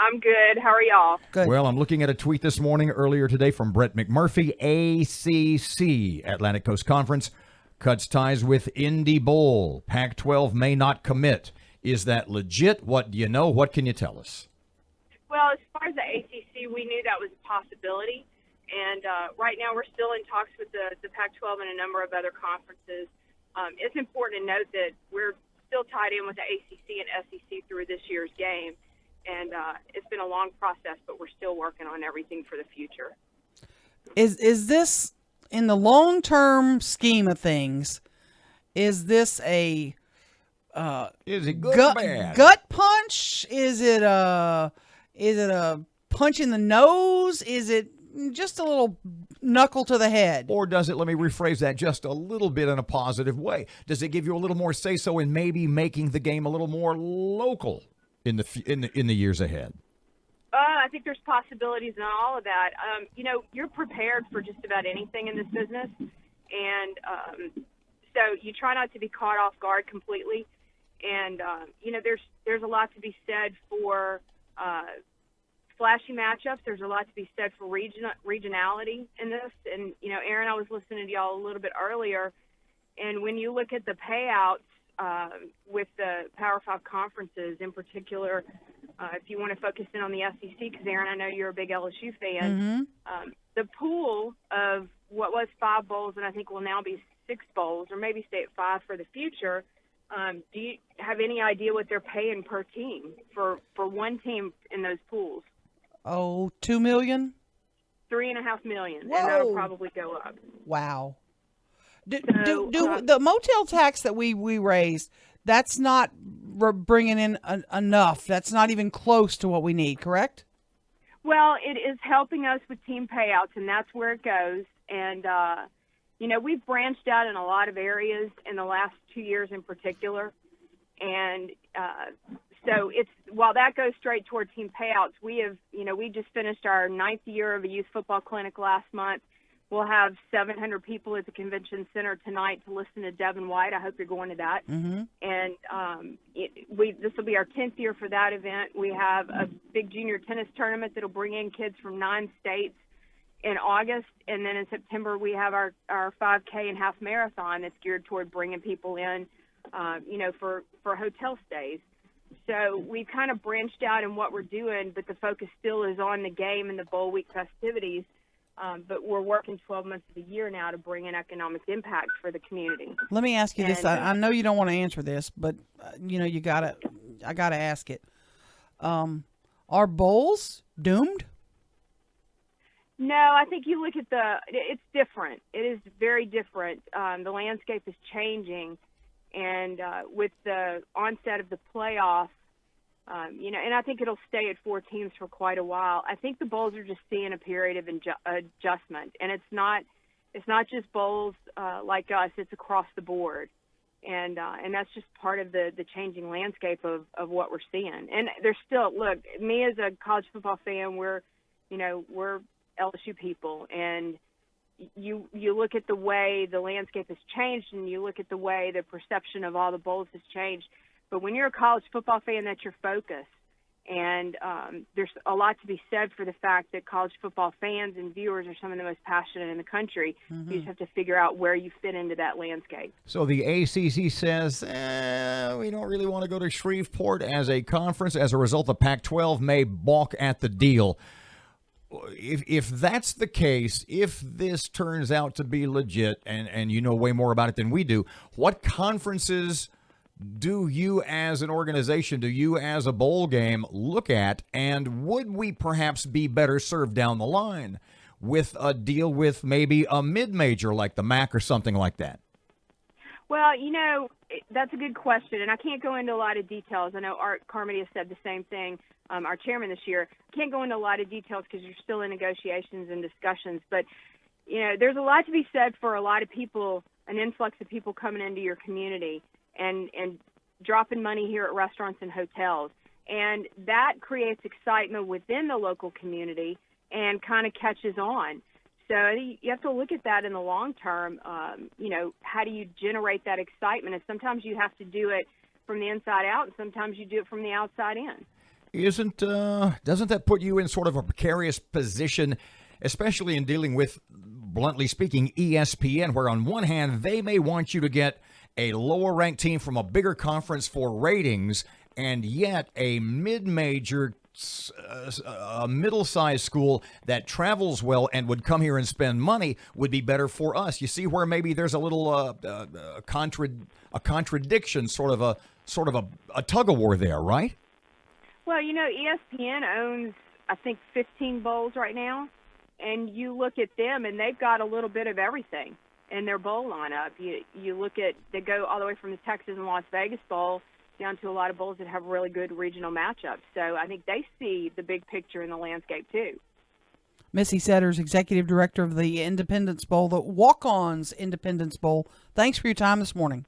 I'm good. How are y'all? Good. Well, I'm looking at a tweet this morning earlier today from Brett McMurphy, ACC, Atlantic Coast Conference, cuts ties with Indy Bowl. Pac-12 may not commit. Is that legit? What do you know? What can you tell us? Well, as far as the ACC, we knew that was a possibility. And right now we're still in talks with the Pac-12 and a number of other conferences. It's important to note that we're still tied in with the ACC and SEC through this year's game. And it's been a long process, but we're still working on everything for the future. Is this, in the long-term scheme of things, is this a Is it good or bad? gut punch? Is it a punch in the nose? Is it just a little knuckle to the head? Or does it, let me rephrase that just a little bit in a positive way, does it give you a little more say-so in maybe making the game a little more local in the years ahead? I think there's possibilities in all of that. You're prepared for just about anything in this business. And so you try not to be caught off guard completely. And, there's a lot to be said for flashy matchups. There's a lot to be said for regionality in this. And, Aaron, I was listening to y'all a little bit earlier. And when you look at the payouts with the Power 5 conferences in particular, if you want to focus in on the SEC, because, Aaron, I know you're a big LSU fan, the pool of what was 5 bowls and I think will now be 6 bowls, or maybe stay at 5 for the future, do you have any idea what they're paying per team for one team in those pools? Oh, $2 million? $3.5 million, Whoa. and that'll probably go up. Wow. Do the motel tax that we raised, that's not bringing in enough. That's not even close to what we need, correct? Well, it is helping us with team payouts, and that's where it goes. And, we've branched out in a lot of areas in the last 2 years in particular. And so while that goes straight toward team payouts, we just finished our 9th year of a youth football clinic last month. We'll have 700 people at the convention center tonight to listen to Devin White. I hope you're going to that. Mm-hmm. And this will be our 10th year for that event. We have a big junior tennis tournament that'll bring in kids from 9 states in August. And then in September, we have our 5K and half marathon that's geared toward bringing people in, for hotel stays. So we've kind of branched out in what we're doing, but the focus still is on the game and the bowl week festivities. But we're working 12 months of the year now to bring in economic impact for the community. Let me ask you this. I know you don't want to answer this, but I gotta ask it. Are bowls doomed? No, I think you look at it's different. It is very different. The landscape is changing, and with the onset of the playoff, and I think it'll stay at 4 teams for quite a while. I think the bowls are just seeing a period of adjustment, and it's not just bowls like us. It's across the board, and that's just part of the changing landscape of what we're seeing. And there's still, look, me as a college football fan, we're LSU people, and you look at the way the landscape has changed, and you look at the way the perception of all the bowls has changed. But when you're a college football fan, that's your focus. And there's a lot to be said for the fact that college football fans and viewers are some of the most passionate in the country. Mm-hmm. You just have to figure out where you fit into that landscape. So the ACC says, we don't really want to go to Shreveport as a conference. As a result, the Pac-12 may balk at the deal. If that's the case, if this turns out to be legit, and you know way more about it than we do, what conferences do you as an organization, do you as a bowl game look at, and would we perhaps be better served down the line with a deal with maybe a mid-major like the MAC or something like that? Well, that's a good question, and I can't go into a lot of details. I know Art Carmody has said the same thing, our chairman this year. Can't go into a lot of details because you're still in negotiations and discussions, but there's a lot to be said for a lot of people, an influx of people coming into your community and dropping money here at restaurants and hotels. And that creates excitement within the local community and kind of catches on. So you have to look at that in the long term. How do you generate that excitement? And sometimes you have to do it from the inside out, and sometimes you do it from the outside in. Doesn't that put you in sort of a precarious position, especially in dealing with, bluntly speaking, ESPN, where on one hand they may want you to get a lower ranked team from a bigger conference for ratings, and yet a mid-major, a middle-sized school that travels well and would come here and spend money would be better for us. You see where maybe there's a little contradiction, sort of a tug-of-war there, right? Well, you know, ESPN owns, I think, 15 bowls right now, and you look at them, and they've got a little bit of everything in their bowl lineup. You look at, they go all the way from the Texas and Las Vegas Bowl down to a lot of bowls that have really good regional matchups. So I think they see the big picture in the landscape, too. Missy Setters, Executive Director of the Independence Bowl, the Walk-Ons Independence Bowl. Thanks for your time this morning.